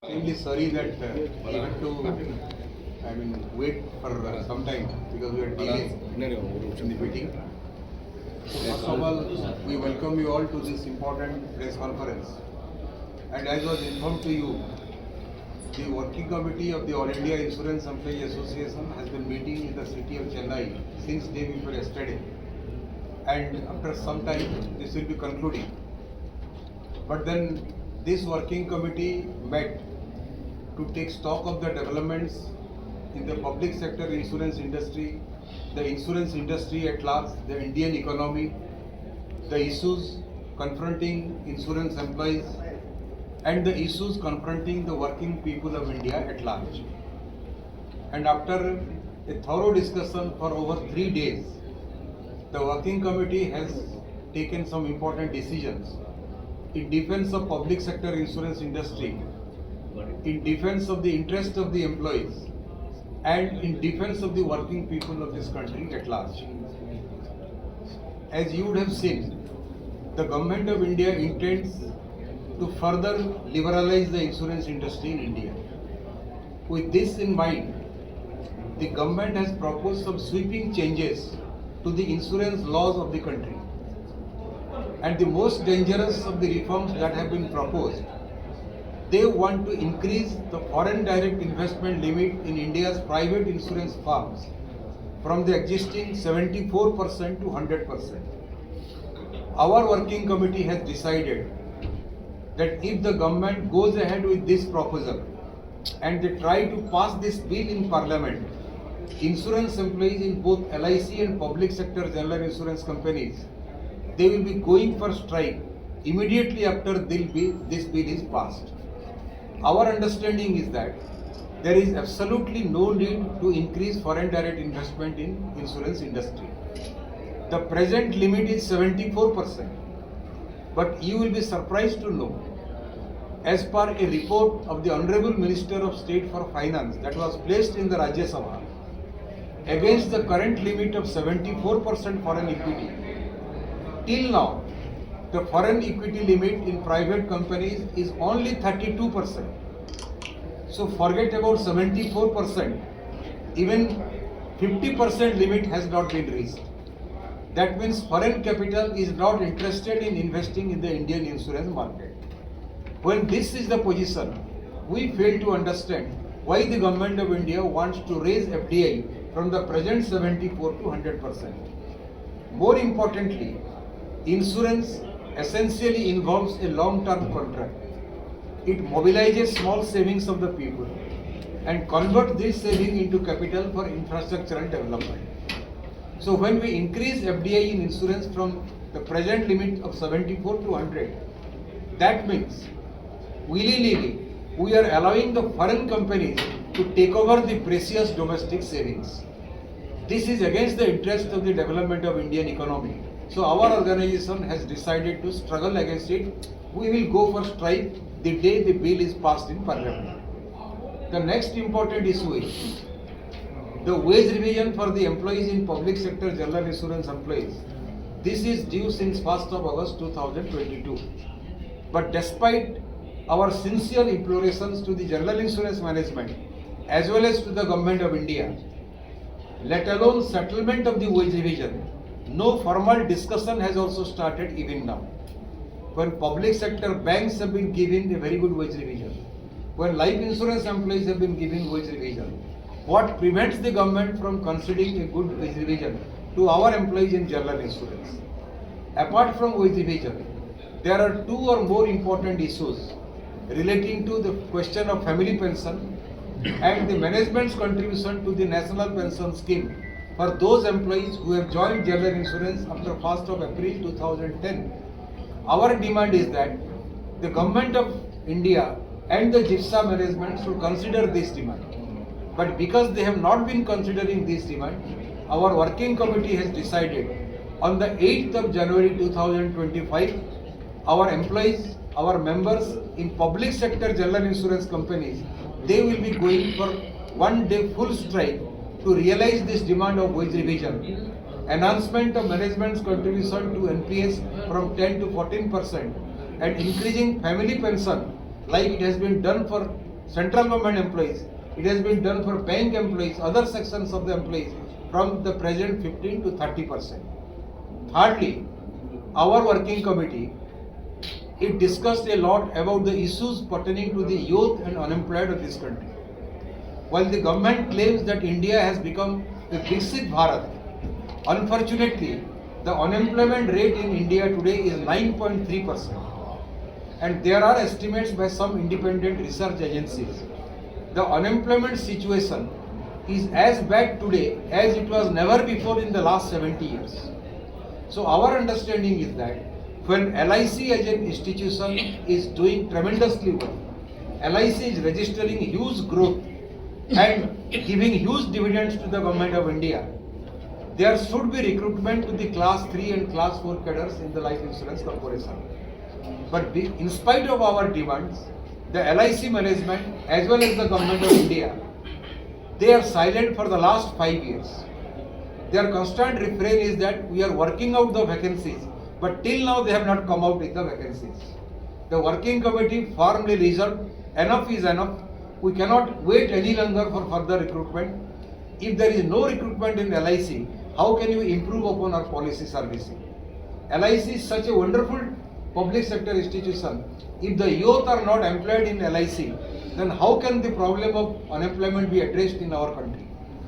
Extremely sorry that we had to, wait for some time because we are delayed in the meeting. So first of all, we welcome you all to this important press conference. And as was informed to you, the working committee of the All India Insurance Employees Association has been meeting in the city of Chennai since day before yesterday. And after some time, this will be concluding. But then this working committee met to take stock of the developments in the public sector insurance industry, the insurance industry at large, the Indian economy, the issues confronting insurance employees, and the issues confronting the working people of India at large. And after a thorough discussion for over 3 days, the working committee has taken some important decisions in defense of public sector insurance industry, in defense of the interest of the employees, and in defense of the working people of this country at large. As you would have seen, the government of India intends to further liberalize the insurance industry in India. With this in mind, the government has proposed some sweeping changes to the insurance laws of the country. And the most dangerous of the reforms that have been proposed, they want to increase the foreign direct investment limit in India's private insurance firms from the existing 74% to 100%. Our working committee has decided that if the government goes ahead with this proposal and they try to pass this bill in Parliament, insurance employees in both LIC and public sector general insurance companies, they will be going for strike immediately after this bill is passed. Our understanding is that there is absolutely no need to increase foreign direct investment in insurance industry. The present limit is 74%. But you will be surprised to know, as per a report of the Honorable Minister of State for Finance that was placed in the Rajya Sabha, against the current limit of 74% foreign equity, till now, the foreign equity limit in private companies is only 32%. So forget about 74%, even 50% limit has not been reached. That means foreign capital is not interested in investing in the Indian insurance market. When this is the position, we fail to understand why the government of India wants to raise FDI from the present 74 to 100%. More importantly, insurance essentially involves a long-term contract. It mobilizes small savings of the people and converts this saving into capital for infrastructural development. So when we increase FDI in insurance from the present limit of 74 to 100, that means willy-nilly we are allowing the foreign companies to take over the precious domestic savings. This is against the interest of the development of Indian economy. So our organization has decided to struggle against it. We will go for strike the day the bill is passed in Parliament. The next important issue is the wage revision for the employees in public sector general insurance employees. This is due since 1st of August 2022. But despite our sincere implorations to the general insurance management as well as to the government of India, let alone settlement of the wage revision, no formal discussion has also started even now. When public sector banks have been giving a very good wage revision, when life insurance employees have been giving wage revision, what prevents the government from considering a good wage revision to our employees in general insurance? Apart from wage revision, there are two or more important issues relating to the question of family pension and the management's contribution to the national pension scheme for those employees who have joined general insurance after 1st of April 2010. Our demand is that the government of India and the GIPSA management should consider this demand. But because they have not been considering this demand, our working committee has decided on the 8th of January 2025, our employees, our members in public sector general insurance companies, they will be going for 1 day full strike to realize this demand of wage revision, enhancement of management's contribution to NPS from 10 to 14%, and increasing family pension like it has been done for central government employees. It has been done for bank employees, other sections of the employees from the present 15 to 30%. Thirdly, our working committee, it discussed a lot about the issues pertaining to the youth and unemployed of this country. While the government claims that India has become a Viksit Bharat, unfortunately, the unemployment rate in India today is 9.3%. And there are estimates by some independent research agencies. The unemployment situation is as bad today as it was never before in the last 70 years. So our understanding is that when LIC as an institution is doing tremendously well, LIC is registering huge growth and giving huge dividends to the government of India, there should be recruitment to the class 3 and class 4 cadres in the life insurance corporation. But in spite of our demands, the LIC management as well as the government of India, they are silent for the last 5 years. Their constant refrain is that we are working out the vacancies, but till now they have not come out with the vacancies. The working committee firmly resolved, enough is enough. We cannot wait any longer for further recruitment. If there is no recruitment in LIC, how can you improve upon our policy servicing? LIC is such a wonderful public sector institution. If the youth are not employed in LIC, then how can the problem of unemployment be addressed in our country?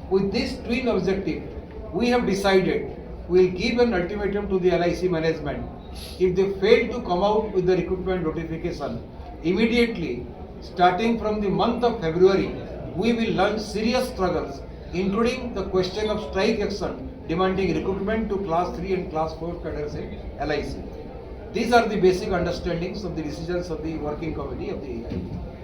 With this twin objective, we have decided we will give an ultimatum to the LIC management. If they fail to come out with the recruitment notification, immediately, starting from the month of February, we will launch serious struggles, including the question of strike action demanding recruitment to class 3 and class 4 cadres in LIC. These are the basic understandings of the decisions of the working committee of the AIA.